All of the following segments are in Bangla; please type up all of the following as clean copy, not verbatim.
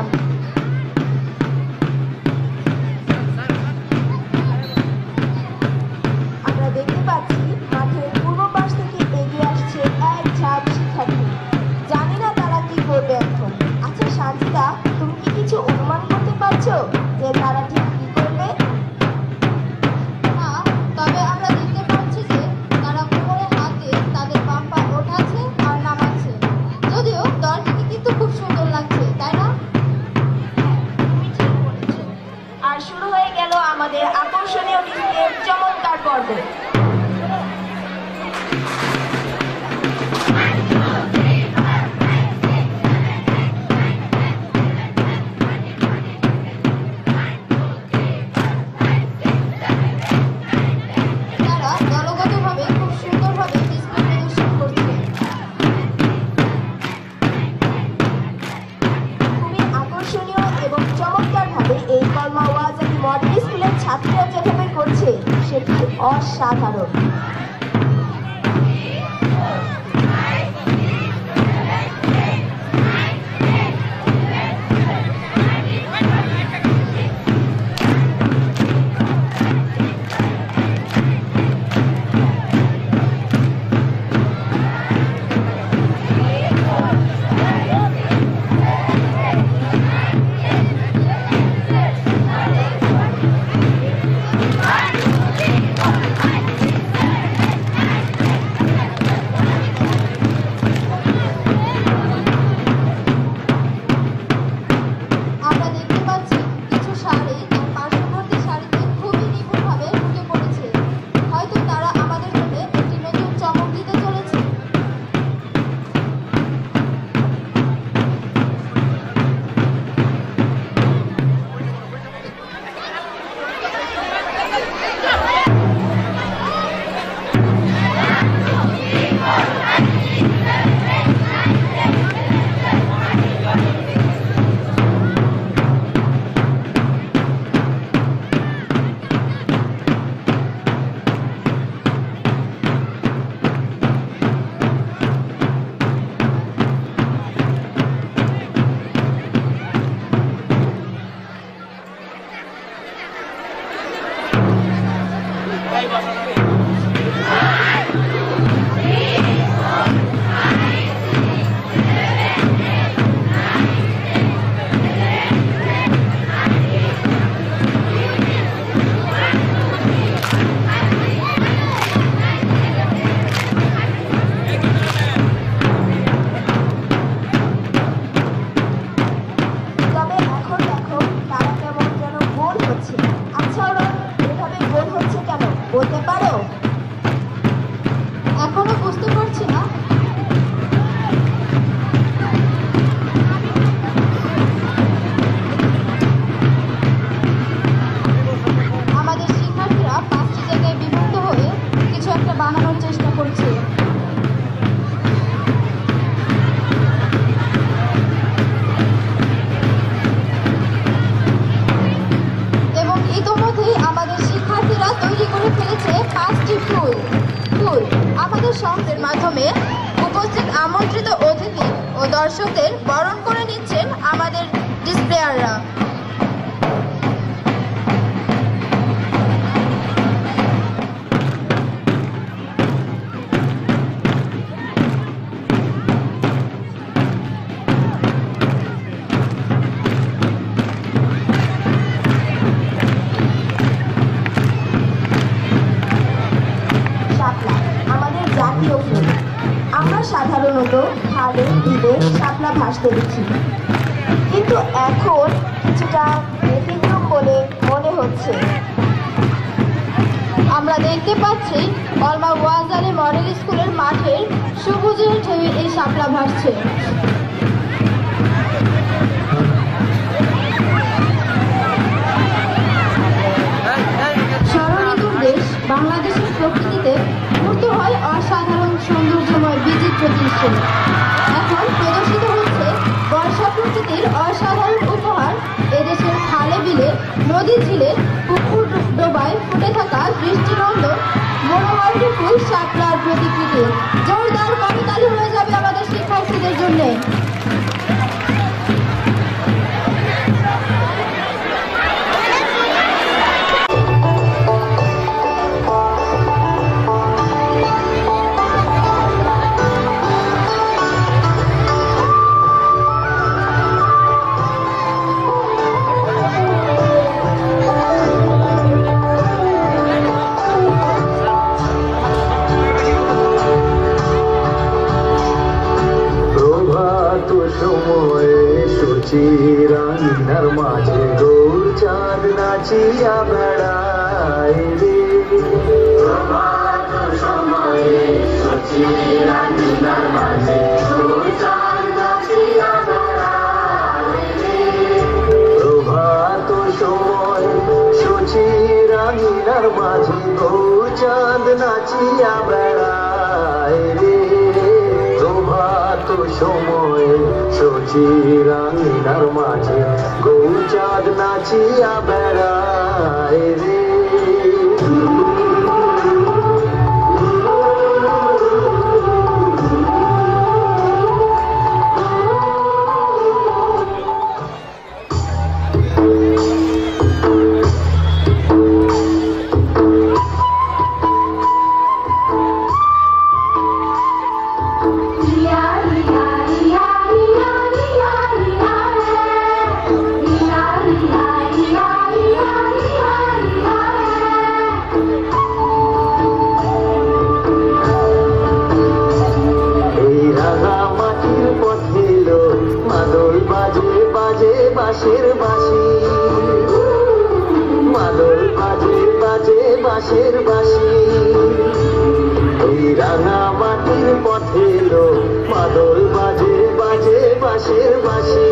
করছিলাম। আমরা দেখতে পাচ্ছি মাঠের পূর্ব পাশ থেকে এগিয়ে আসছে এক ঝাঁক শিক্ষার্থী। জানি না তারা কি করবে এখন। আচ্ছা শান্তিদা, তুমি কি কিছু অনুমান করতে পারছো যে তারা ঠিক কি করবে? না, তবে আমরা দেখতে পাচ্ছি যে তারা কোমরে হাতে তাদের বাম পা ওঠাচ্ছে আর নামাচ্ছে। যদিও দলটিকে কিন্তু খুব সুন্দর লাগছে, তাই না? তুমি ঠিক বলেছো। আর শুরু হয়ে গেল আমাদের আকর্ষণীয় ডিসপ্লের চমৎকার পর্ব। তারা দলগতভাবে খুব সুন্দরভাবে ডিসপ্লে প্রদর্শন করছে। খুবই আকর্ষণীয় এবং চমৎকারভাবে এই কলমা ওয়াজালি মডেল স্কুলের ছাত্রীরা যেভাবে করছে সেটি অসাধারণ। আমরা দেখতে পাচ্ছি কিছু শাড়ি তার পার্শ্ববর্তী শাড়িতে খুবই নিপুণভাবে ঢুকে পড়েছে। হয়তো তারা আমাদের জন্য একটি নতুন চমক দিতে চলেছে। তবে এখন দেখো তারা কেমন যেন গোল হচ্ছে। আচ্ছা ওরা এভাবে গোল হচ্ছে কেন বলতে পারো? এখনো বুঝতে পারছি না। আমাদের শিক্ষার্থীরা 5টি জায়গায় বিভক্ত হয়ে কিছু একটা বানানোর চেষ্টা করছে। এবং ইতোমধ্যেই আমাদের শিক্ষার্থীরা তৈরি করে ফেলেছে 5টি ফুল। আমাদের সংঘের মাধ্যমে উপস্থিত আমন্ত্রিত অতিথি ও দর্শকদের বরণ করে নিচ্ছেন আমাদের ডিসপ্লেয়াররা। শাপলা আমাদের জাতীয় ফুল। আমরা সাধারণত খালে বিলে শাপলা ভাসতে দেখি, কিন্তু এখন কিছুটা ব্যতিক্রম বলে মনে হচ্ছে। আমরা দেখতে পাচ্ছি কলমা ওয়াজালি মডেল স্কুলের মাঠের সবুজের ঢেউয়ে এই শাপলা ভাসছে। ষড়ঋতুর দেশ বাংলাদেশের প্রকৃতিতে মুগ্ধ হয় অসাধারণ সৌন্দর্যময় বিচিত্র দৃশ্য। এখন প্রদর্শিত হচ্ছে বর্ষা প্রকৃতির অসাধারণ উপহার। এদেশের খালে বিলে নদী ঝিলে পুকুর ডোবায় ফুটে থাকা দৃষ্টিনন্দন মনোময়টুকু শাপলার প্রতিকৃতি। জোরদার করতালি হয়ে যাবে আমাদের শিক্ষার্থীদের জন্য। সময়ে সূচির আঙিনার মাঝে গৌর চাঁদ নাচিয়া বেড়ায় রে। প্রভাত সময়ে সূচির আঙিনার মাঝে গৌর চাঁদ নাচিয়া বেড়ায় রে। প্রভাত সময়ে সূচির আঙিনার মাঝে গৌর চাঁদ নাচিয়া বেড়ায় রে। প্রভাত সময়ে সূচির আঙিনার মাঝে গৌর চাঁদ নাচিয়া বেড়ায় রে। বাঁশের বাঁশি মাদল বাজে বাজে বাঁশের বাঁশি। এই রাঙা মাটির পথে এলো মাদল বাজে বাজে বাঁশের বাঁশি।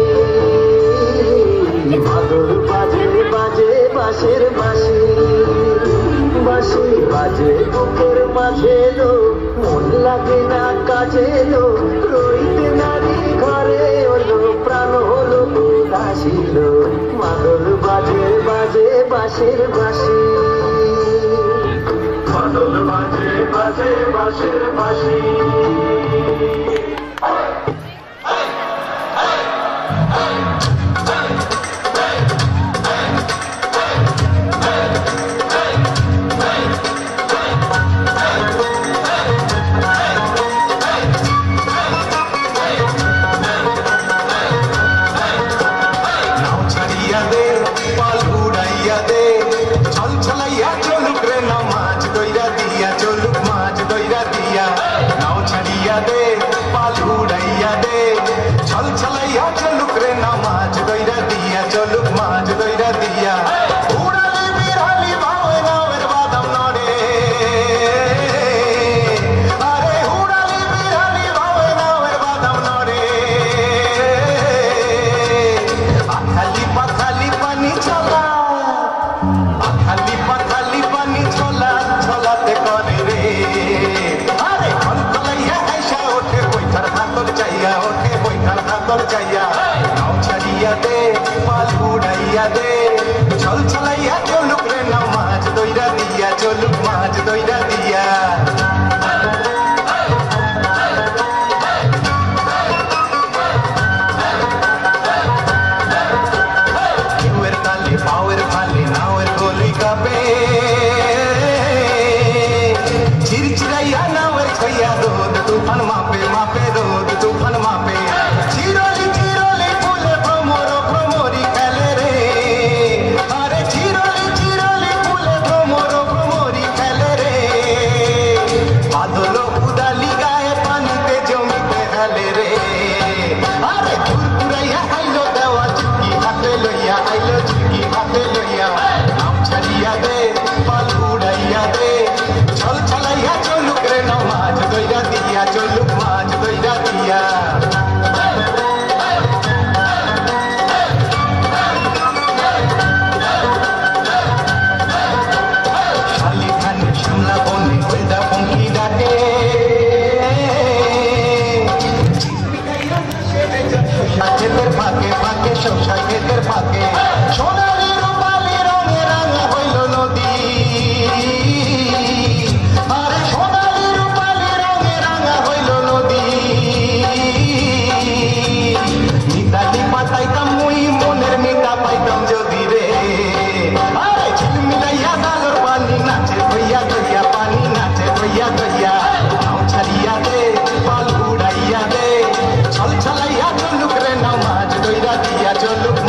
মাদল বাজে বাজে বাঁশের বাঁশি। বাঁশি বাজে বুকের মাঝে এলো মন লাগে না কাজে এলো। রইতে নারী ঘরে হলো প্রাণ হলো উদাসীন। মাদল বাজে বাজে বাঁশের বাঁশি। মাদল বাজে বাজে বাঁশের বাঁশি। चल चलैया चलुक रे नमाज दोइरा दिया चलुक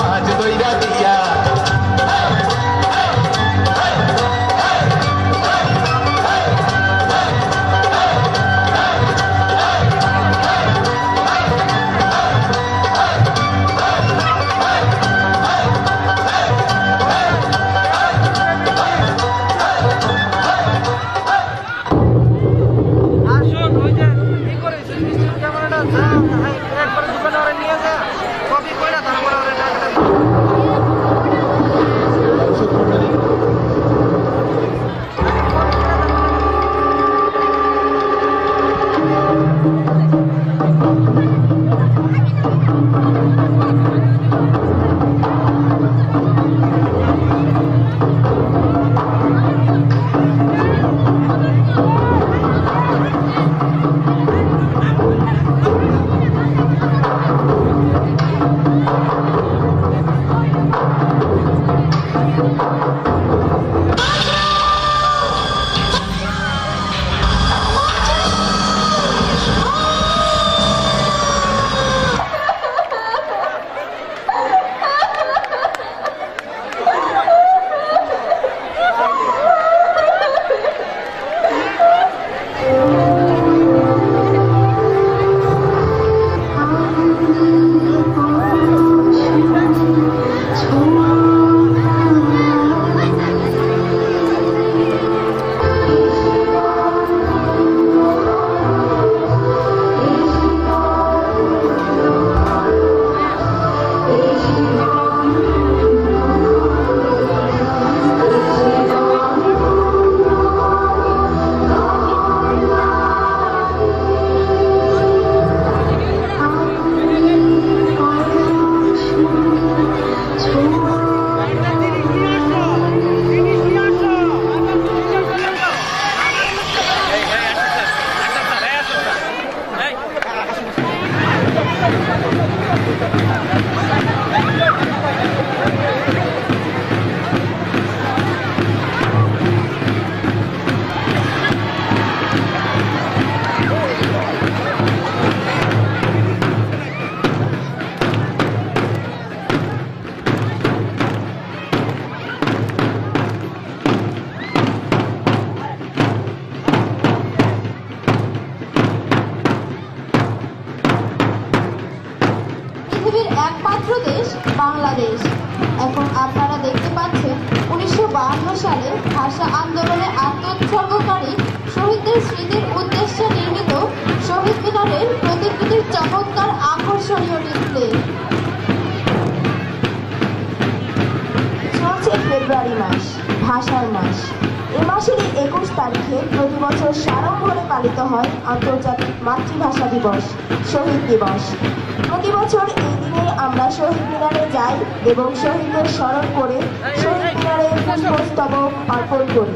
বাংলাদেশ। এখন আপনারা দেখতে পাচ্ছেন 1952 সালে ভাষা আন্দোলনে আত্মোৎসর্গকারী শহীদদের স্মৃতির উদ্দেশ্যে নির্মিত শহীদ মিনারের প্রতিকৃতির চমৎকার আকর্ষণীয় ডিসপ্লে। চলছে ফেব্রুয়ারি মাস, ভাষার মাস। এ মাসেরই 21 তারিখে প্রতি বছর সাড়ম্বরে পালিত হয় আন্তর্জাতিক মাতৃভাষা দিবস, শহীদ দিবস। প্রতি বছর এই দিনে আমরা শহীদ মিনারে যাই এবং শহীদদের স্মরণ করে শহীদ মিনারে পুষ্পস্তবক অর্পণ করি।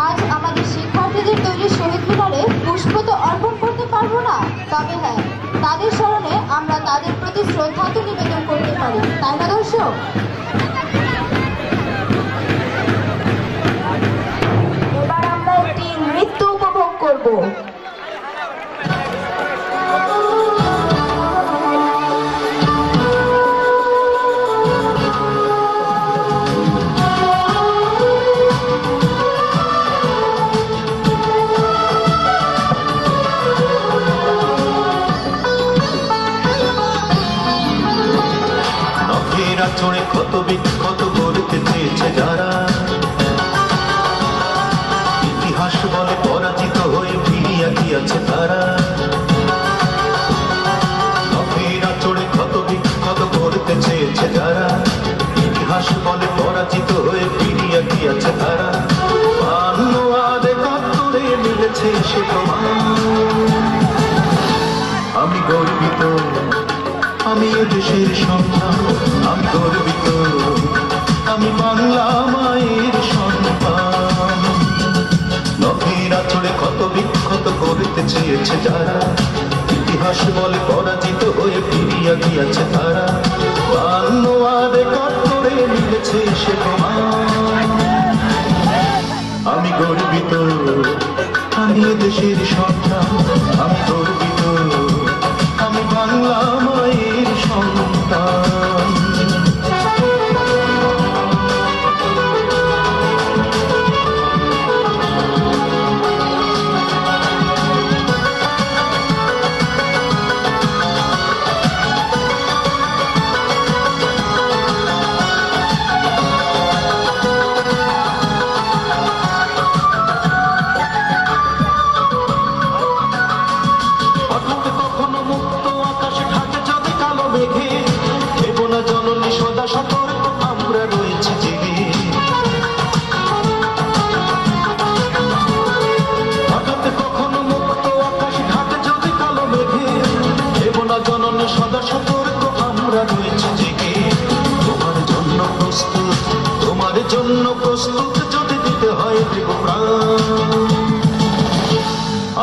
আজ আমাদের শিক্ষার্থীদের তৈরি শহীদ মিনারে পুষ্প তো অর্পণ করতে পারবো না, তবে হ্যাঁ, তাদের স্মরণে আমরা তাদের প্রতি শ্রদ্ধা তো নিবেদন করতে পারি, তাই না দর্শক? এবার আমরা একটি নৃত্য উপভোগ করব। চড়ে কত বিক্ষত করতে চেয়েছে যারা, ইতিহাস বলে পরাজিত হয়ে ফিরিয়া গিয়াছে তারা। নফেরা চড়ে কত বিক্ষত করতে চেয়েছে যারা, ইতিহাস বলে পরাজিত হয়ে ফিরিয়া গিয়াছে তারা। বান্ন আদে কাতরে মিলেছে সে প্রমাণ। আমি গর্বিত, আমি এ দেশের সন্তান। আমি গর্বিত, আমি বাংলা মায়ের সন্তান। নফেরা চড়ে কত বিক্ষত করতে চেয়েছে যারা, ইতিহাস বলে পরাজিত হয়ে ফিরিয়া গিয়াছে তারা। বান্ন আদে কাতরে মিলেছে সে প্রমাণ। আমি গর্বিত, আমি এ দেশের সন্তান। আমি গর্বিত, আমি বাংলা মায়ের সন্তান।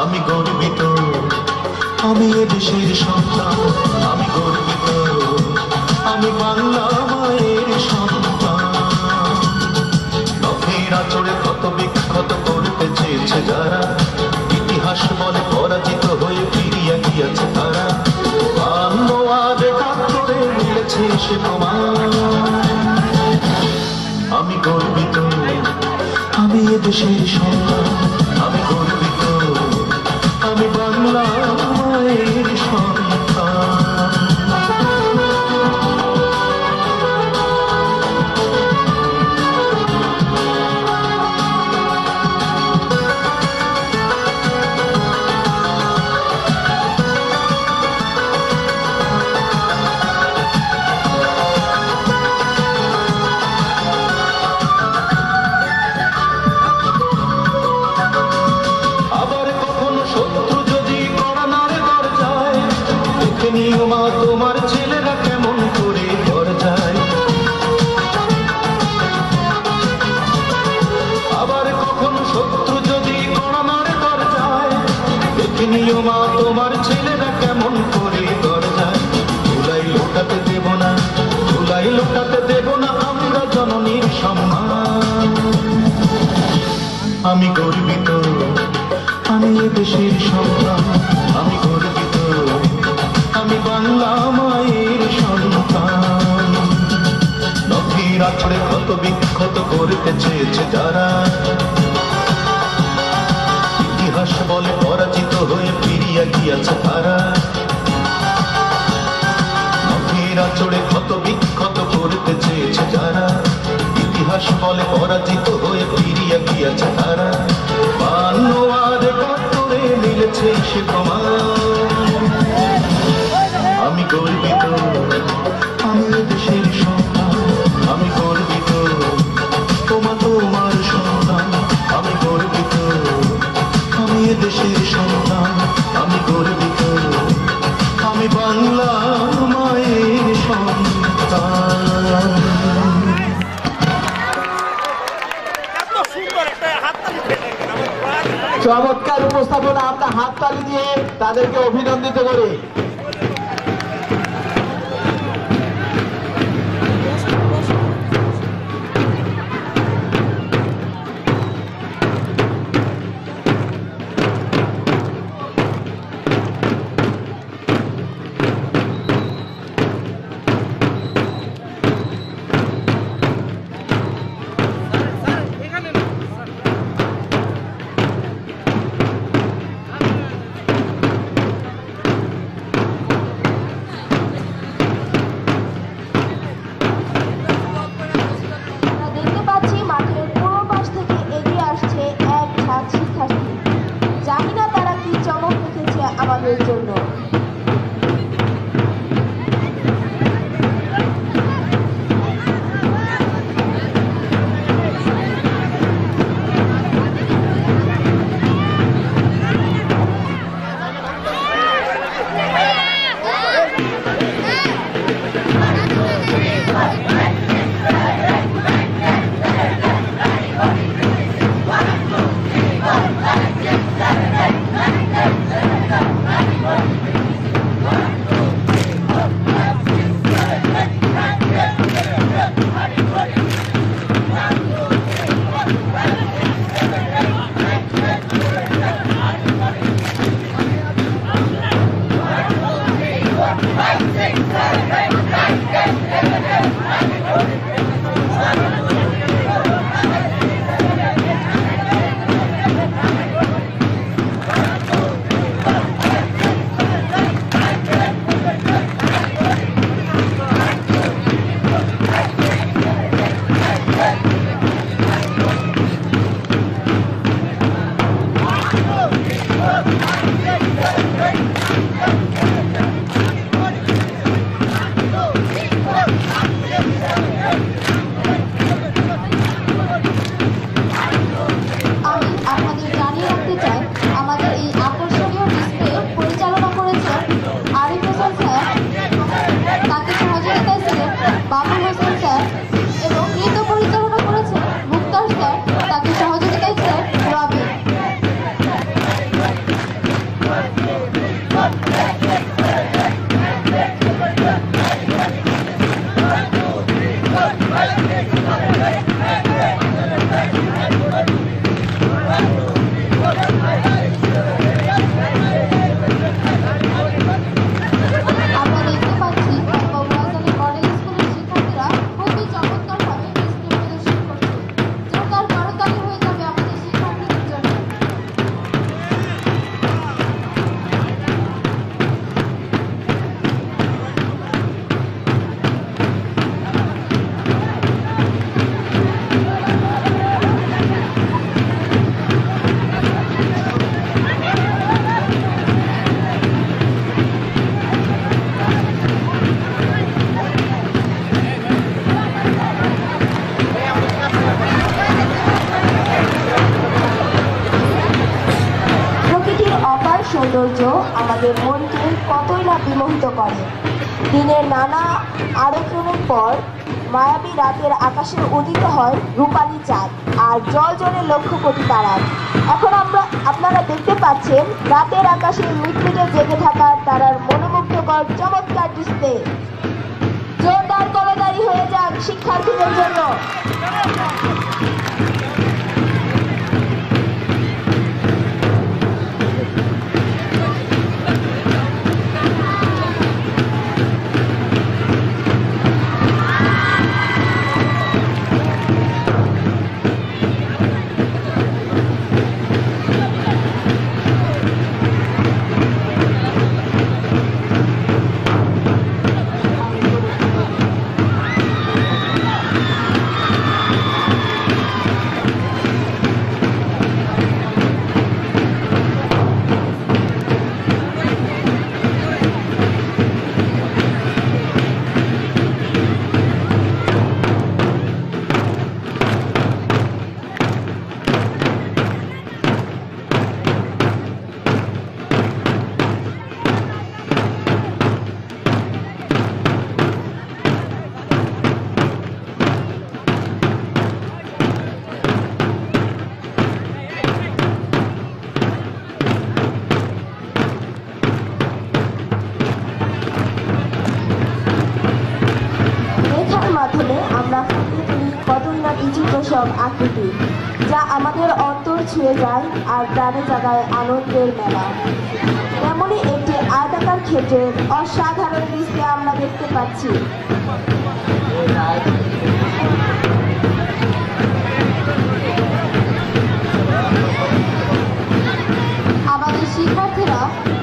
আমি গর্বিত, আমি এ দেশের সন্তান। আমি গর্বিত, আমি বাংলা মায়ের সন্তান। নফেরা চড়ে কত বিক্ষত করতে চেয়েছে যারা, ইতিহাস বলে পরাজিত হয়ে ফিরিয়া গিয়াছে তারা। বান্ন আদে কাতরে মিলেছে সে প্রমাণ। আমি গর্বিত, আমি এ দেশের সন্তান। আমি গর্বিত, আমি বাংলা মায়ের সন্তান। তোমার ছেলেরা কেমন করে ঘর যায়। আবার কখনো শত্রু যদি কড়া মারে ঘর যায়, দেখে নিও মা তোমার ছেলেরা কেমন করে ঘর যায়। ধুলাই লোটাতে দেব না, ধুলাই লোটাতে দেব না আমরা জননীর সম্মান। আমি গর্বিত, আমি এ দেশের সন্তান। আমি গর্বিত, আমি বাংলা মায়ের সন্তান। নফেরা চড়ে কত বিক্ষত করতে চেয়েছে যারা, ইতিহাস বলে পরাজিত হয়ে ফিরিয়া গিয়াছে তারা। বলে পরাজিত হয়ে ফিরিয়া গিয়াছে তারা। 52 আর 71 মিলেছে সে প্রমাণ। আমি গর্বিত, আমি দেশের সন্তান, আমি গর্বিত, তোমার সন্তান। আমি গর্বিত, আমি দেশের সন্তান, আমি গর্বিত, আমি বাংলা মায়ের সন্তান। চমৎকার উপস্থাপনা, আমরা হাততালি দিয়ে তাদেরকে অভিনন্দিত করি। দেখতে পাচ্ছি মাঠের পূর্ব পাশ থেকে এগিয়ে আসছে এক ঝাঁক শিক্ষার্থী। জানি না তারা কি চমক রেখেছে আমাদের জন্য। সৌন্দর্য আমাদের মনকে কতই না বিমোহিত করে। দিনের নানা আলোচনার পর মায়াবী রাতের আকাশে উদিত হয় রূপালী চাঁদ আর জল জলে লক্ষ কোটি তারা। এখন আপনারা দেখতে পাচ্ছেন রাতের আকাশে মিটমিটে জেগে থাকা তারার মনোমুগ্ধকর চমৎকার দৃশ্যে। জোরদার করতালি হয়ে যাক শিক্ষার্থীদের জন্য। যায় আর প্রাণে জাগায় আনন্দের মেলা। তেমনই একটি আয়তাকার ক্ষেত্রের অসাধারণ দৃশ্য আমরা দেখতে পাচ্ছি। আমাদের শিক্ষার্থীরা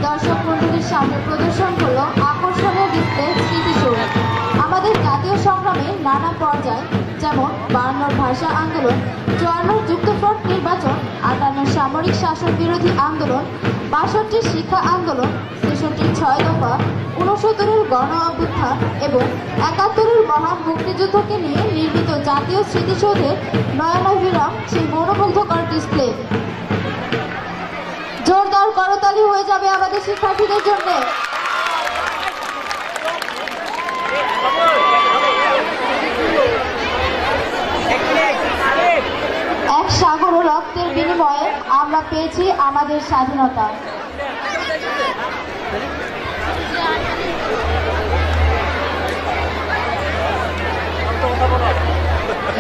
দর্শক মণ্ডলীর সামনে প্রদর্শন করলো আকর্ষণীয় ডিসপ্লে স্মৃতিসৌধ। আমাদের জাতীয় সংগ্রামের নানা পর্যায়, যেমন 52 ভাষা আন্দোলন, 54 যুক্তফ্রন্ট নির্বাচন, 58 সামরিক শাসন বিরোধী আন্দোলন, 62 শিক্ষা আন্দোলন, 63 6 দফা, 69 গণ অভ্যুত্থান এবং 71 মহান মুক্তিযুদ্ধকে নিয়ে নির্মিত জাতীয় স্মৃতিসৌধের নয়নাভিরাম সেই মনোমুগ্ধকর ডিসপ্লে। জোরদার করতালি হয়ে যাবে আমাদের শিক্ষার্থীদের জন্য। এক সাগর রক্তের বিনিময়ে আমরা পেয়েছি আমাদের স্বাধীনতা।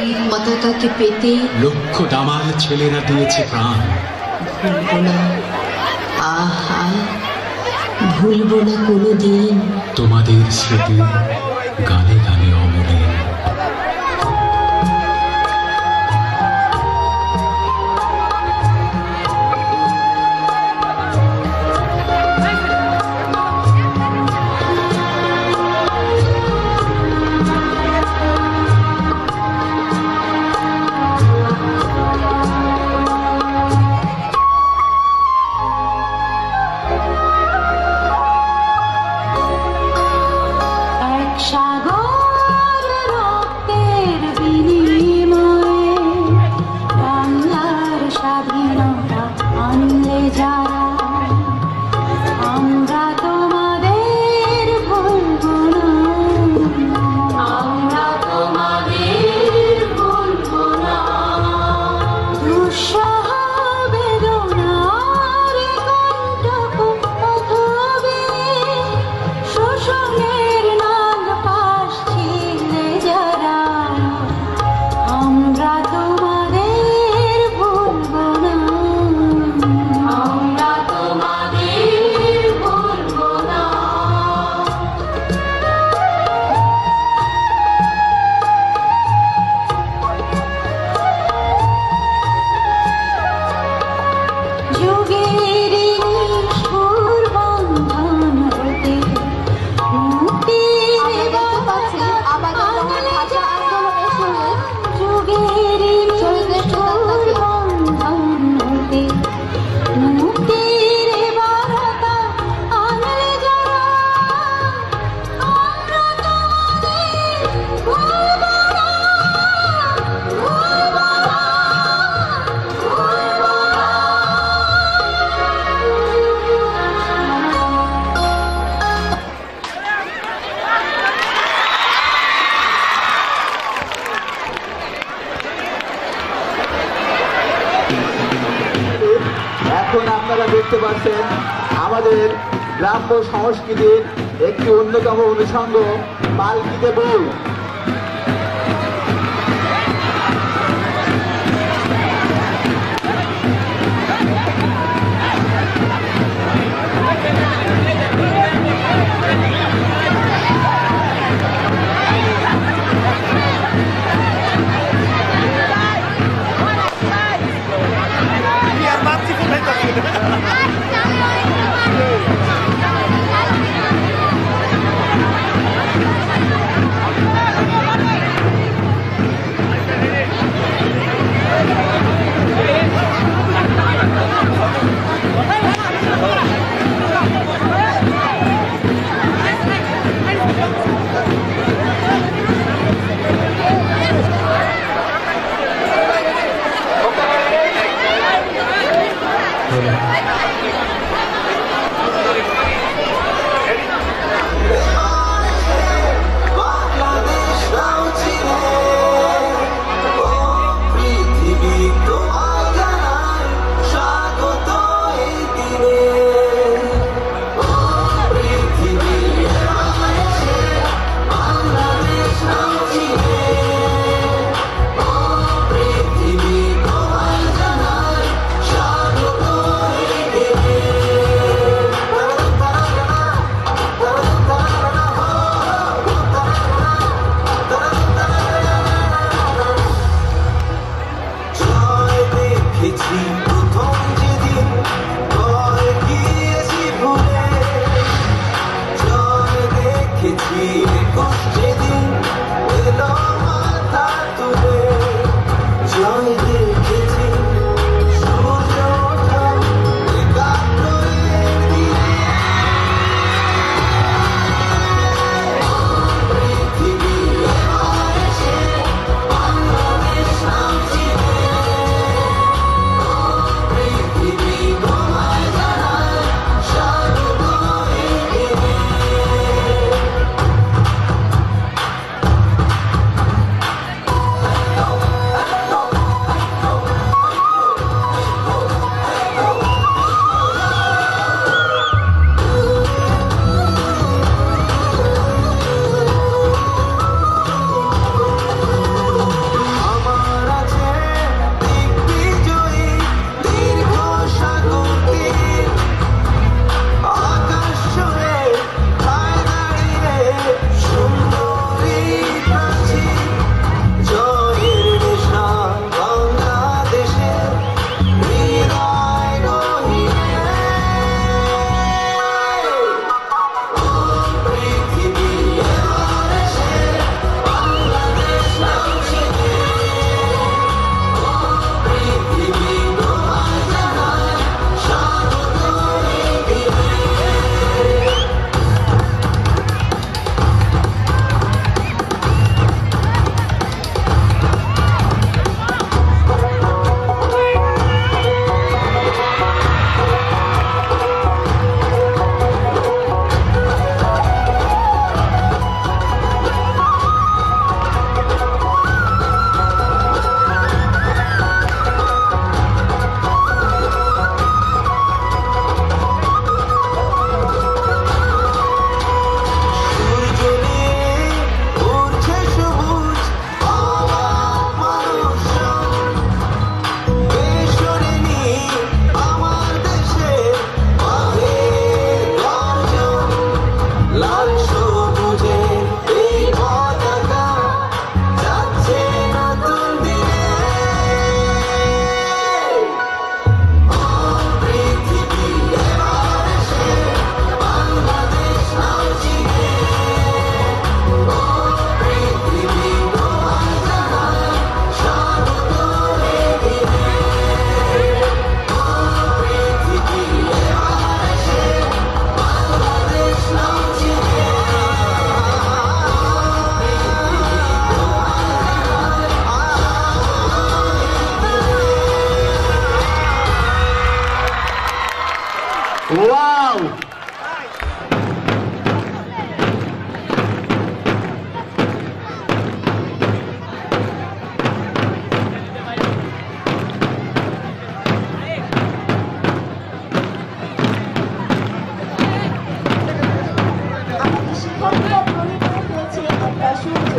এই পতাকাকে পেতে লক্ষ দামাল ছেলেরা দিয়েছে প্রাণ। ভুলব না, আহা ভুলব না কোনোদিন তোমাদের স্মৃতি গানে গানে অমলিন। এখন আপনারা দেখতে পাচ্ছেন আমাদের গ্রাম্য সংস্কৃতির একটি অন্যতম অনুষঙ্গ পালকিতে বউ। ওয়াও! আমাদের শিক্ষার্থীরা তৈরি করে ফেলেছে একটা সূর্য।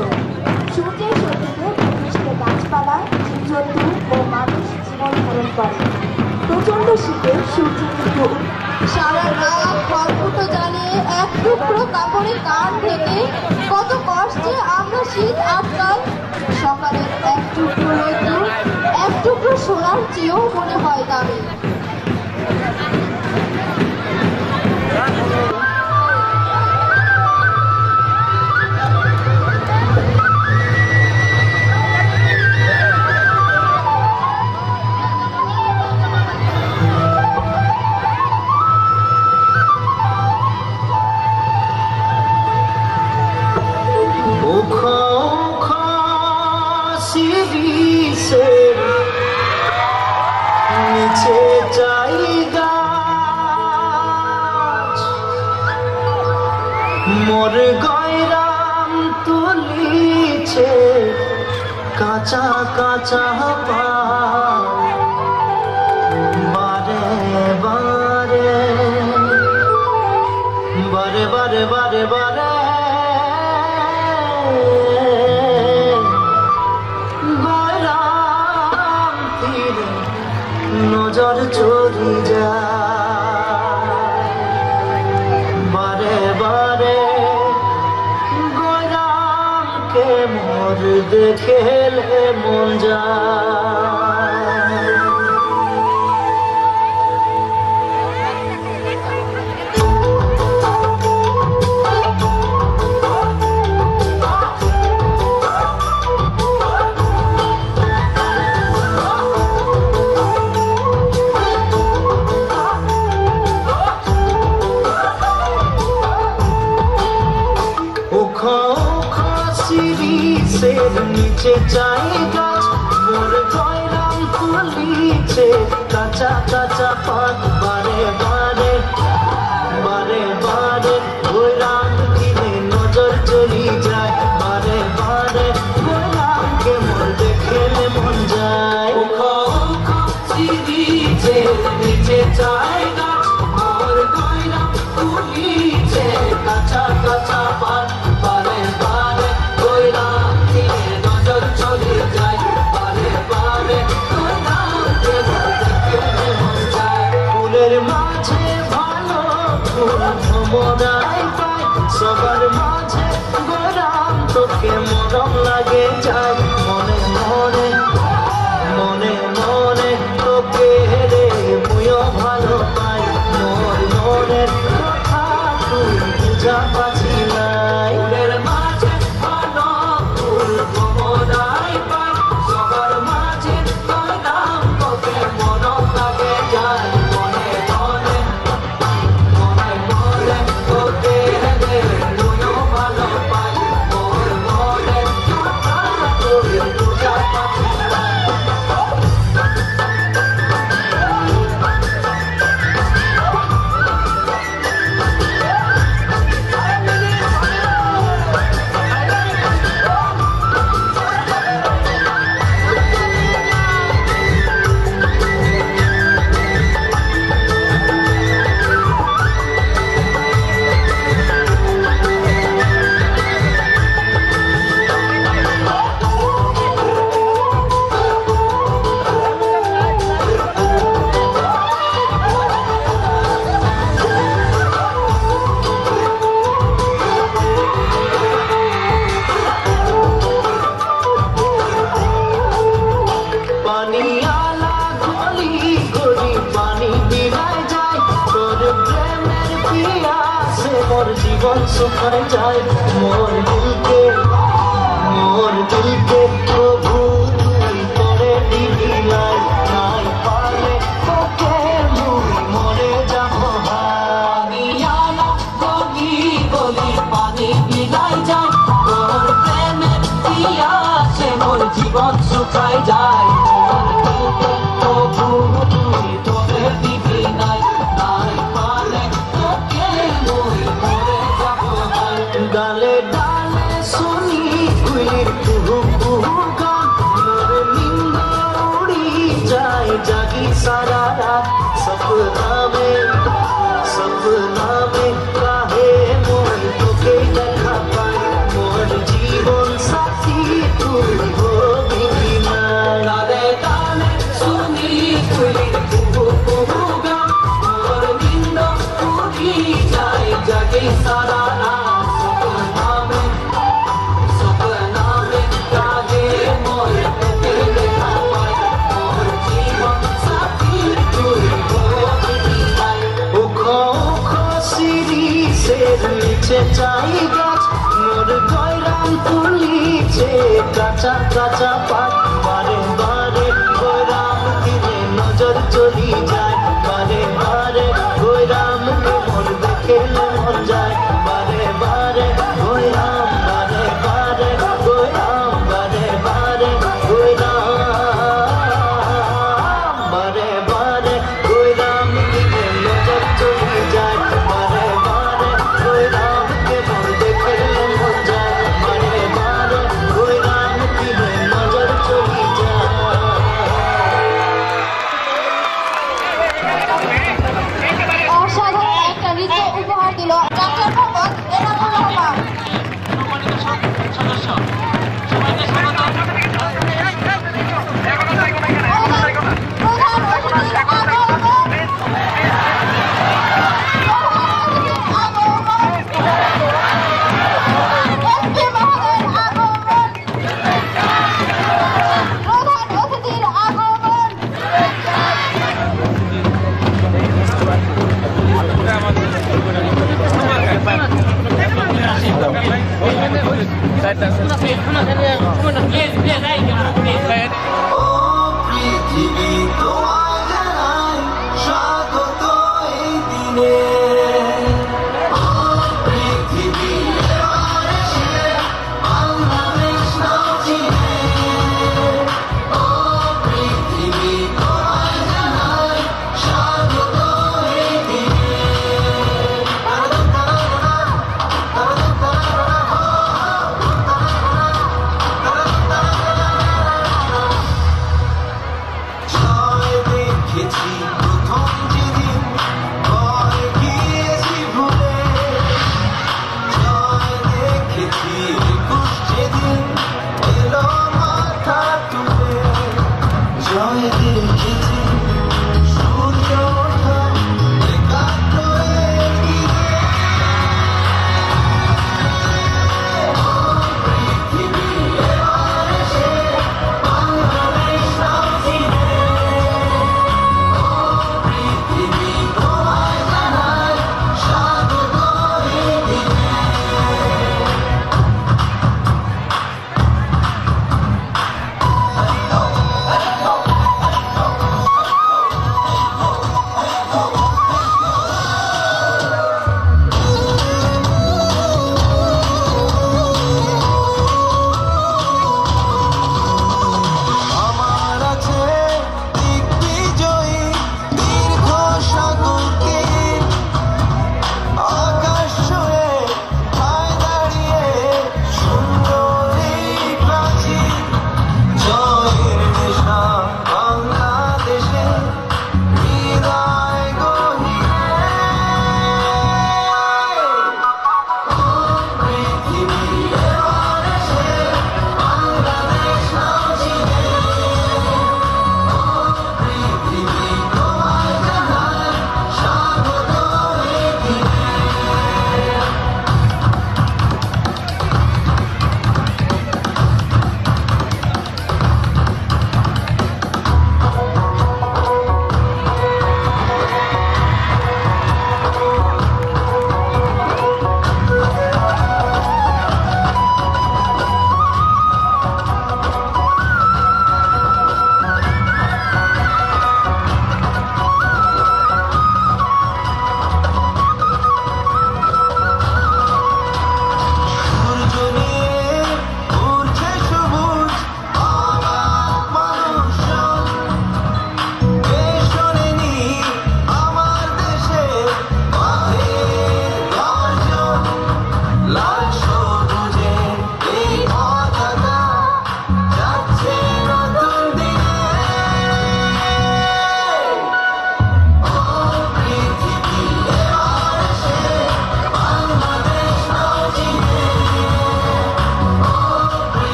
সূর্যের শক্তিতে ভূপৃষ্ঠে গাছপালা, জীবজন্তু ও মানুষ জীবন ধারণ করে। প্রচন্ড শীতে সূর্যের একটু সারা রাত খড়কুটো জ্বালিয়ে এক টুকরো কাপড়ে কান থেকে কত কষ্টে আমরা শীত আটকাই। সকালের এক টুকরো রোদ্দুর এক টুকরো সোনার চেয়েও মনে হয় দামি। নিচে জায়গা মোর গয়রাম তুলিছে কাঁচা কাঁচা বারে বারে বারে বারে বারে বারে গয়রাম তীরে নজর চলি যায় বারে বারে গয়রামকে মোর দেখেলে মন যায়। সিরিসের নিচে চাই গাছ মোর গয়রাম তুলিছে কাঁচা কাঁচা পাত বারে বারে বারে বারে গয়রাম দিলে নজর চলি যায় বারে বারে গয়রামকে মোর দেখেলে মন যায়। সিরিসের নিচে চাই গাছ মোর গয়রাম তুলিছে কাঁচা কাঁচা পাত বারে বারে ফুলের মাঝে ভালো ফুল ভ্রমরাই পায় সবার মাঝে গয়রাম তোকে মরম লাগে যায় মনে মনে মনে মনে তোকে রে মুইও ভালো পাই মোর মনের কথা তুই বুঝা পাচ্ছি নাই। ফুলের মাঝে ভালো ফুল ভ্রমরাই পায় সবার মাঝে গয়রাম তোকে মরম লাগে যায় মনে মনে মনে মনে তোকে রে মুইও ভালো পাই মোর মনের কথা তুই বুঝা পাচ্ছি নাই। পানিয়ালা গলি গলি পানি বিলায় যায় তোর প্রেমের পিয়াসে মোর জীবন শুকায় যায় মোর দিলকে প্রভু তুই করে দিবি লাই নাই পারলে তোকে মুই মরে যাব। পানিয়ালা গলি গলি পানি বিলায় যায় তোর প্রেমের পিয়াসে মোর জীবন শুকায় যায় প্রভু তুই তোকে দিবি নাই নাই পার তুলিছে চাই গাছ মোর গয়রাম তুলিছে কাঁচা কাঁচা পাত বারে বারে গয়রাম দিনে নজর চলি যায় বারে বারে গয়রামকে মোর দেখে মন যায় বারে বারে গয়রাম বারে বারে গয়রাম বারে বারে গয়রাম বারে বারে গয়রাম দিনে নজর চলি যায় বারে বারে গয়রামকে মোর দেখে মন যায় বারে বারে গয়রাম দিনে নজর চলি যায়। অসাধারণ একটা নৃত্য উপহার দিল ডাক্তার মোহাম্মদ এনামুর রহমান। প্রধান অতিথির আগমন। এসপি মহোদয়ের আগমন। প্রধান অতিথির আগমন। ও পৃথিবী তোমায় জানাই স্বাগত এই দিনে ও পৃথিবী এবার এসে বাংলাদেশ নাও চিনে ও পৃথিবী তোমায় জানাই স্বাগত এই দিনে ছয় দেখেছি প্রথম যেদিন ভয় কি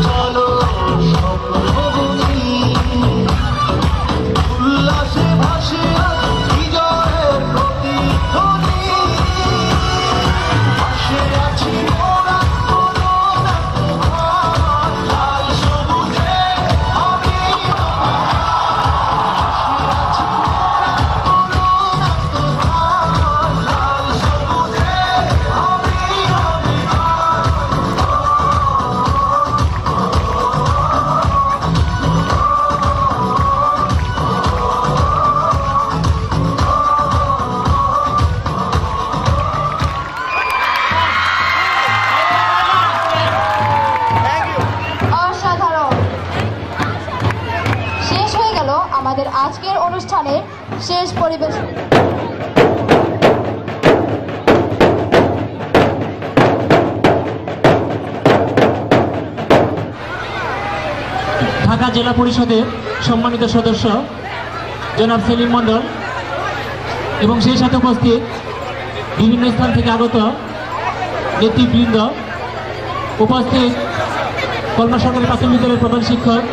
চলো স্বপ্ন বুঝি উল্লাসে ভাসে বিজয়ের প্রতিধ্বনি পাশে আছি মোরা কোনো না তোমার লাল সবুজে আমি পাশে আছি মোরা কোনো না তোমার লাল সবুজে আমি অসাধারণ। শেষ হয়ে গেল আমাদের আজকের অনুষ্ঠানের শেষ পরিবেশন। ঢাকা জেলা পরিষদের সম্মানিত সদস্য জনাব সেলিম মণ্ডল এবং সেই সাথে উপস্থিত বিভিন্ন স্থান থেকে আগত নেতৃবৃন্দ, উপস্থিত কলমা সরকারি প্রাথমিক বিদ্যালয়ের প্রধান শিক্ষক,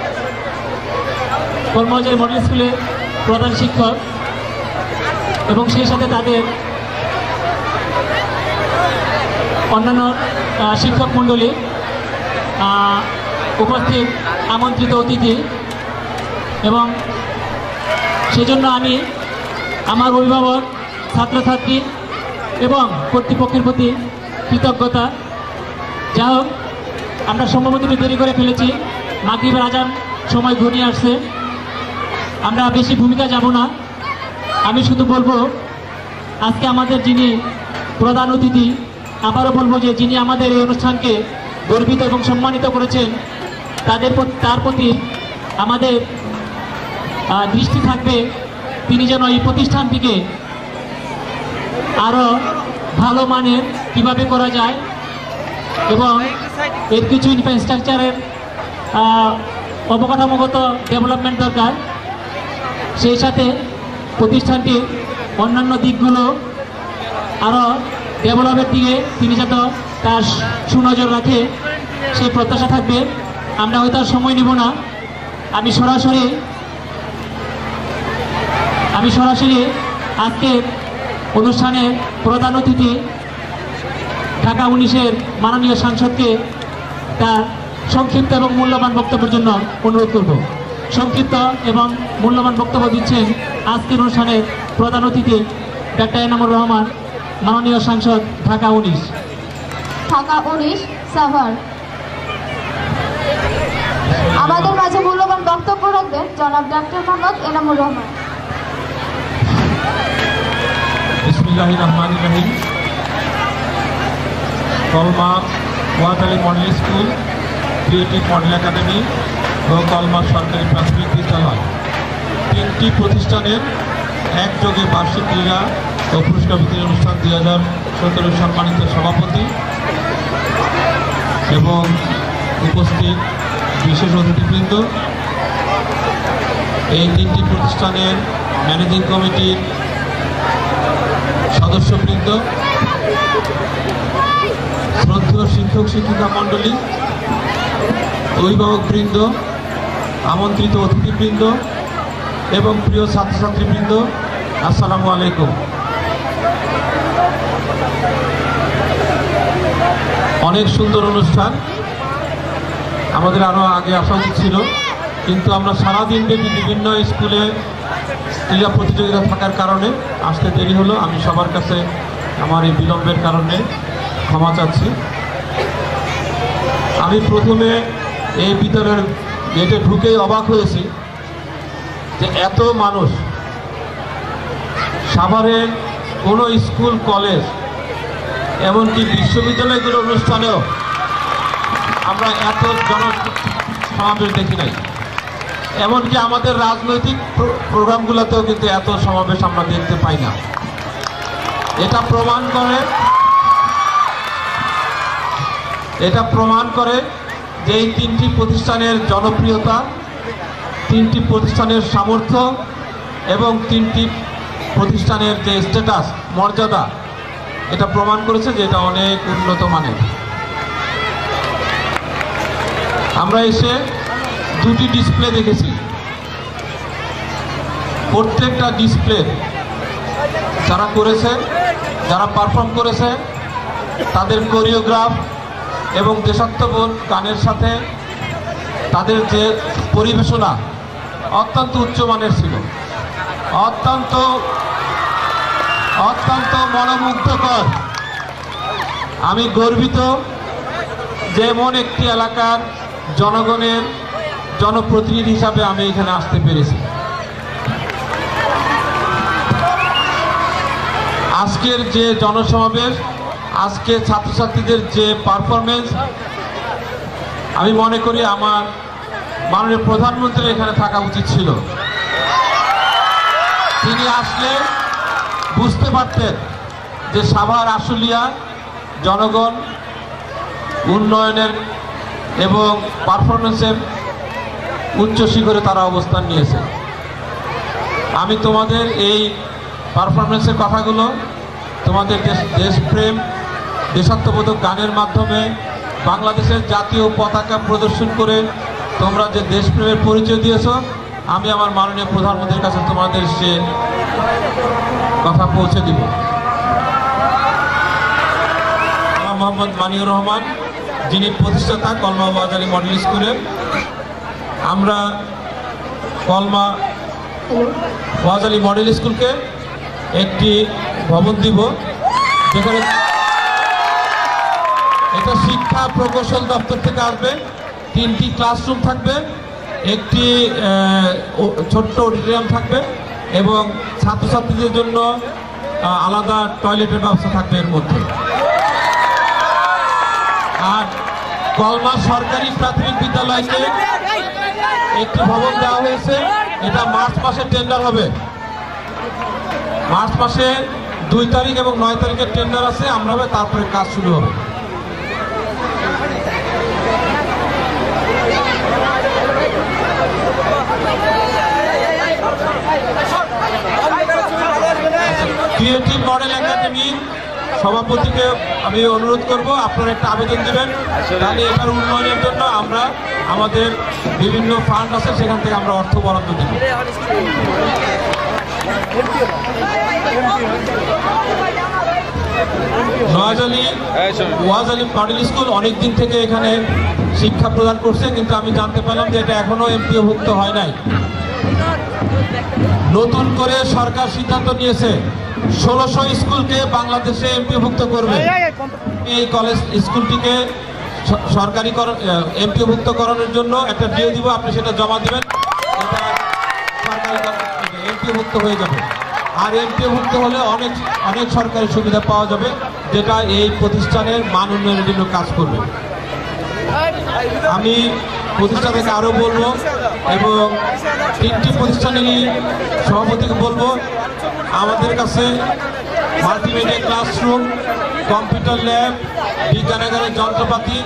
কলমাবাজার মডেল স্কুলের প্রধান শিক্ষক এবং সেই সাথে তাদের অন্যান্য শিক্ষক মণ্ডলী, উপস্থিত আমন্ত্রিত অতিথি, এবং সেজন্য আমি আমার অভিভাবক, ছাত্রছাত্রী এবং কর্তৃপক্ষের প্রতি কৃতজ্ঞতা। যা হোক, আমরা সম্ভবত একটু দেরি করে ফেলেছি, মাগরিবের আজান সময় ঘনিয়ে আসছে। আমরা বেশি ভূমিকা যাব না, আমি শুধু বলবো আজকে আমাদের যিনি প্রধান অতিথি, আবারও বলবো যে যিনি আমাদের এই অনুষ্ঠানকে গর্বিত এবং সম্মানিত করেছেন তার প্রতি আমাদের দৃষ্টি থাকবে, তিনি যেন এই প্রতিষ্ঠানটিকে আরও ভালো মানের কীভাবে করা যায় এবং এর কিছু ইনফ্রাস্ট্রাকচারের অবকাঠামোগত ডেভেলপমেন্ট দরকার। সেই সাথে প্রতিষ্ঠানটির অন্যান্য দিকগুলো আরও ডেভেলপের দিকে তিনি যাতে তার সুনজর রাখে, সেই প্রত্যাশা থাকবে। আমরা হয়তো আর সময় নেব না, আমি সরাসরি আজকে অনুষ্ঠানের প্রধান অতিথি ঢাকা 19-এর মাননীয় সাংসদকে তার সংক্ষিপ্ত এবং মূল্যবান বক্তব্যের জন্য অনুরোধ করব। সংক্ষিপ্ত এবং মূল্যবান বক্তব্য দিচ্ছেন আজকের অনুষ্ঠানের প্রধান অতিথি ডাক্তার এনামুর রহমান, মাননীয় সাংসদ ঢাকা 19। ঢাকা 19 সাভার। আমাদের মাঝে মূল্যবান বক্তব্য রাখবেন জনাব ডাক্তার মোহাম্মদ এনামুর রহমান। বিসমিল্লাহির রহমানির রহিম। Kalma Watali model school, creative model academy ও কলমা সরকারি প্রাথমিক বিদ্যালয়, তিনটি প্রতিষ্ঠানের একযোগে বার্ষিক ক্রীড়া ও পুরস্কার বিতরণ অনুষ্ঠান 2017 সম্মানিত সভাপতি এবং উপস্থিত বিশেষ অতিথিবৃন্দ, এই তিনটি প্রতিষ্ঠানের ম্যানেজিং কমিটির সদস্যবৃন্দ, শ্রদ্ধেয় শিক্ষক শিক্ষিকা মণ্ডলী, অভিভাবকবৃন্দ, আমন্ত্রিত অতিথিবৃন্দ এবং প্রিয় ছাত্রছাত্রীবৃন্দ, আসসালামু আলাইকুম। অনেক সুন্দর অনুষ্ঠান, আমাদের আরও আগে আসা উচিত ছিল, কিন্তু আমরা সারাদিন ব্যাপী বিভিন্ন স্কুলে ক্রীড়া প্রতিযোগিতা থাকার কারণে আসতে দেরি হলো। আমি সবার কাছে আমার এই বিলম্বের কারণে ক্ষমা চাচ্ছি। আমি প্রথমে এই বিদ্যালয়ের গেটে ঢুকেই অবাক হয়েছি যে এত মানুষ, সাভারের কোনো স্কুল, কলেজ, এমনকি বিশ্ববিদ্যালয়গুলোর অনুষ্ঠানেও আমরা এত সমাবেশ দেখি নাই। এমনকি আমাদের রাজনৈতিক প্রোগ্রামগুলোতেও কিন্তু এত সমাবেশ আমরা দেখতে পাই না। এটা প্রমাণ করে যে এই তিনটি প্রতিষ্ঠানের জনপ্রিয়তা, তিনটি প্রতিষ্ঠানের সামর্থ্য এবং তিনটি প্রতিষ্ঠানের যে স্ট্যাটাস, মর্যাদা, এটা প্রমাণ করেছে যে এটা অনেক উন্নত মানের। আমরা এসে দুটি ডিসপ্লে দেখেছি। প্রত্যেকটা ডিসপ্লে যারা করেছে, যারা পারফর্ম করেছে, তাদের কোরিওগ্রাফ এবং দেশাত্মবোধ গানের সাথে তাদের যে পরিবেশনা অত্যন্ত উচ্চমানের ছিল, অত্যন্ত অত্যন্ত মনোমুগ্ধকর। আমি গর্বিত যে এমন একটি এলাকার জনগণের জনপ্রতিনিধি হিসাবে আমি এখানে আসতে পেরেছি। আজকের যে জনসমাবেশ, আজকে ছাত্রছাত্রীদের যে পারফরমেন্স, আমি মনে করি আমার মাননীয় প্রধানমন্ত্রীর এখানে থাকা উচিত ছিল। তিনি আসলে বুঝতে পারতেন যে সাভার আশুলিয়া জনগণ উন্নয়নের এবং পারফরমেন্সের উচ্চ শিখরে তারা অবস্থান নিয়েছে। আমি তোমাদের এই পারফরমেন্সের কথাগুলো তোমাদের দেশপ্রেম, দেশাত্মবোধক গানের মাধ্যমে বাংলাদেশের জাতীয় পতাকা প্রদর্শন করে তোমরা যে দেশপ্রেমের পরিচয় দিয়েছ, আমি আমার মাননীয় প্রধানমন্ত্রীর কাছে তোমাদের সে কথা পৌঁছে দিব। মোহাম্মদ মানিউর রহমান, যিনি প্রতিষ্ঠাতা কলমা ওয়াজ আলী মডেল স্কুলের, আমরা কলমা ওয়াজ আলী মডেল স্কুলকে একটি ভবন দিব, যেখানে এটা শিক্ষা প্রকৌশল দপ্তর থেকে আসবে। 3টি ক্লাসরুম থাকবে, একটি ছোট্ট অডিটোরিয়াম থাকবে এবং ছাত্রছাত্রীদের জন্য আলাদা টয়লেটের ব্যবস্থা থাকবে এর মধ্যে। আর কলমা সরকারি প্রাথমিক বিদ্যালয়কে একটি ভবন দেওয়া হয়েছে, এটা মার্চ মাসে টেন্ডার হবে। মার্চ মাসে 2 তারিখ এবং 9 তারিখের টেন্ডার আছে, আমরা তারপরে কাজ শুরু হবে। ক্রিয়েটিভ মডেল একাডেমির সভাপতিকে আমি অনুরোধ করব, আপনারা একটা আবেদন দেবেন, তাহলে এটার উন্নয়নের জন্য আমরা আমাদের বিভিন্ন ফান্ড আছে, সেখান থেকে আমরা অর্থ বরাদ্দ দিব। ওয়াজ আলী মডেল স্কুল অনেকদিন থেকে এখানে শিক্ষা প্রদান করছে, কিন্তু আমি জানতে পারলাম যে এটা এখনো এমপিওভুক্ত হয় নাই। নতুন করে সরকার সিদ্ধান্ত নিয়েছে 1600 স্কুলকে বাংলাদেশে এমপিওভুক্ত করবে। এই কলেজ স্কুলটিকে সরকারি এমপিওভুক্ত করানোর জন্য একটা ডিও দিব, আপনি সেটা জমা দিবেন, এটা সরকারি এমপিওভুক্ত হয়ে যাবে। আর এমপিওভুক্ত হলে অনেক অনেক সরকারি সুবিধা পাওয়া যাবে, যেটা এই প্রতিষ্ঠানের মান উন্নয়নের জন্য কাজ করবে। আমি প্রতিষ্ঠানকে আরও বলবো এবং 3টি প্রতিষ্ঠানেরই সভাপতিকে বলবো, আমাদের কাছে মাল্টিমিডিয়া ক্লাসরুম, কম্পিউটার ল্যাব, বিজ্ঞানাগারের যন্ত্রপাতি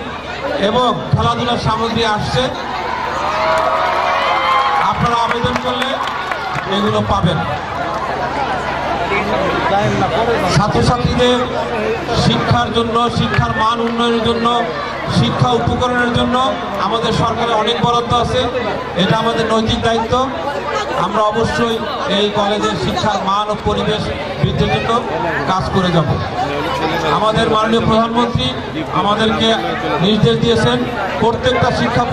এবং খেলাধুলার সামগ্রী আসছে। আপনারা আবেদন করলে এগুলো পাবেন। ছাত্রছাত্রীদের শিক্ষার জন্য, শিক্ষার মান উন্নয়নের জন্য, শিক্ষা উপকরণের জন্য আমাদের সরকারের অনেক বরাদ্দ আছে, এটা আমাদের নৈতিক দায়িত্ব। আমরা অবশ্যই এই কলেজের শিক্ষার মান ও পরিবেশ বৃদ্ধির জন্য কাজ করে যাব। আমাদের মাননীয় প্রধানমন্ত্রী আমাদেরকে নির্দেশ দিয়েছেন প্রত্যেকটা শিক্ষা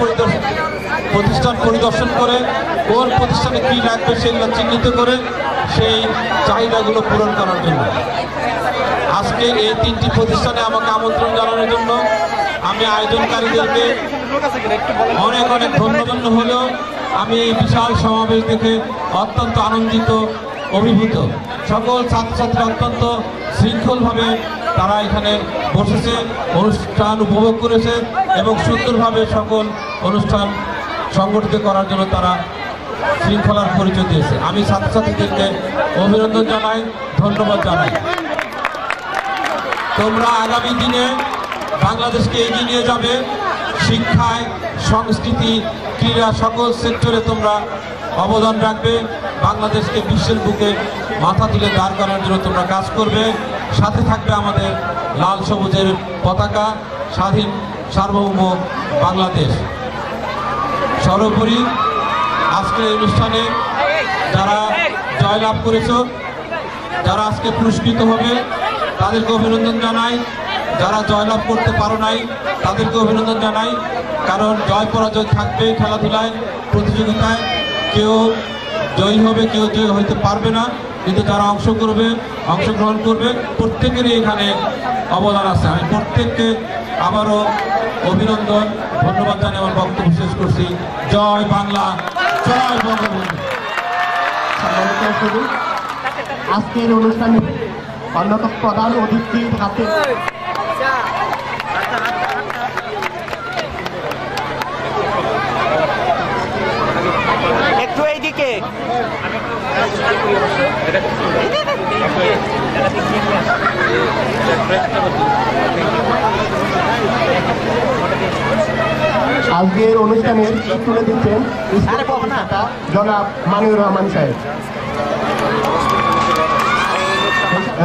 প্রতিষ্ঠান পরিদর্শন করে কোন প্রতিষ্ঠানে কী লাগবে সেগুলো চিহ্নিত করে সেই চাহিদাগুলো পূরণ করার জন্য। আজকে এই 3টি প্রতিষ্ঠানে আমাকে আমন্ত্রণ জানানোর জন্য আমি আয়োজনকারীদেরকে অনেক অনেক ধন্যবাদ হলেও আমি বিশাল সমাবেশ দেখে অত্যন্ত আনন্দিত, অভিভূত। সকল ছাত্রছাত্রী অত্যন্ত শৃঙ্খলভাবে তারা এখানে বসেছে, অনুষ্ঠান উপভোগ করেছে এবং সুন্দরভাবে সকল অনুষ্ঠান সংগঠিত করার জন্য তারা শৃঙ্খলার পরিচয় দিয়েছে। আমি ছাত্রছাত্রীদেরকে অভিনন্দন জানাই, ধন্যবাদ জানাই। তোমরা আগামী দিনে বাংলাদেশকে এগিয়ে নিয়ে যাবে, শিক্ষায়, সংস্কৃতি, ক্রীড়া সকল সেক্টরে তোমরা অবদান রাখবে। বাংলাদেশকে বিশ্বের বুকে মাথা তুলে দাঁড় করার জন্য তোমরা কাজ করবে। সাথে থাকবে আমাদের লাল সবুজের পতাকা, স্বাধীন সার্বভৌম বাংলাদেশ। সর্বোপরি আজকের এই অনুষ্ঠানে যারা জয়লাভ করেছ, যারা আজকে পুরস্কৃত হবে তাদেরকে অভিনন্দন জানাই। যারা জয়লাভ করতে পারো নাই তাদেরকে অভিনন্দন জানাই, কারণ জয় পরাজয় থাকবেই খেলাধুলায়, প্রতিযোগিতায়। কেউ জয়ী হবে, কেউ জয়ী হইতে পারবে না, কিন্তু যারা অংশগ্রহণ করবে প্রত্যেকেরই এখানে অবদান আছে। আমি প্রত্যেককে আবারও অভিনন্দন, ধন্যবাদ জানিয়ে আমার বক্তব্য শেষ করছি। জয় বাংলা, জয় বঙ্গবন্ধু। আজকের অনুষ্ঠানে অন্যতম প্রধান অতিথির হাতে একটু এইদিকে আজকের অনুষ্ঠানের তুলে দিচ্ছেন জনাব মানিউর রহমান সাহেব।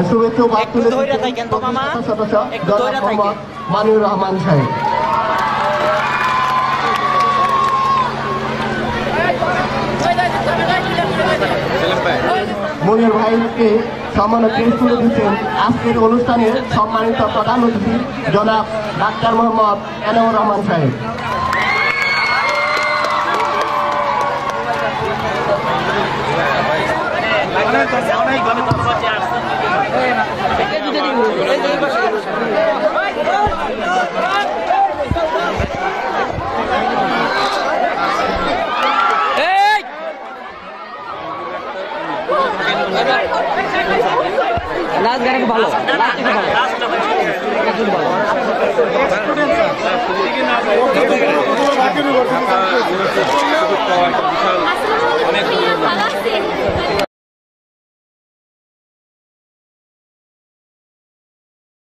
শুভেচ্ছা বাদ তুলে দিচ্ছেন সদস্য জনাব মোহাম্মদ মানিউর রহমান সাহেব। মনির ভাইকে সম্মানিত ক্রেস্ট তুলে দিচ্ছেন আজকের অনুষ্ঠানের সম্মানিত প্রধান অতিথি জনাব ডাক্তার মোহাম্মদ এনামুর রহমান সাহেব। লাস্ট গানে ভালো, লাস্ট ভালো।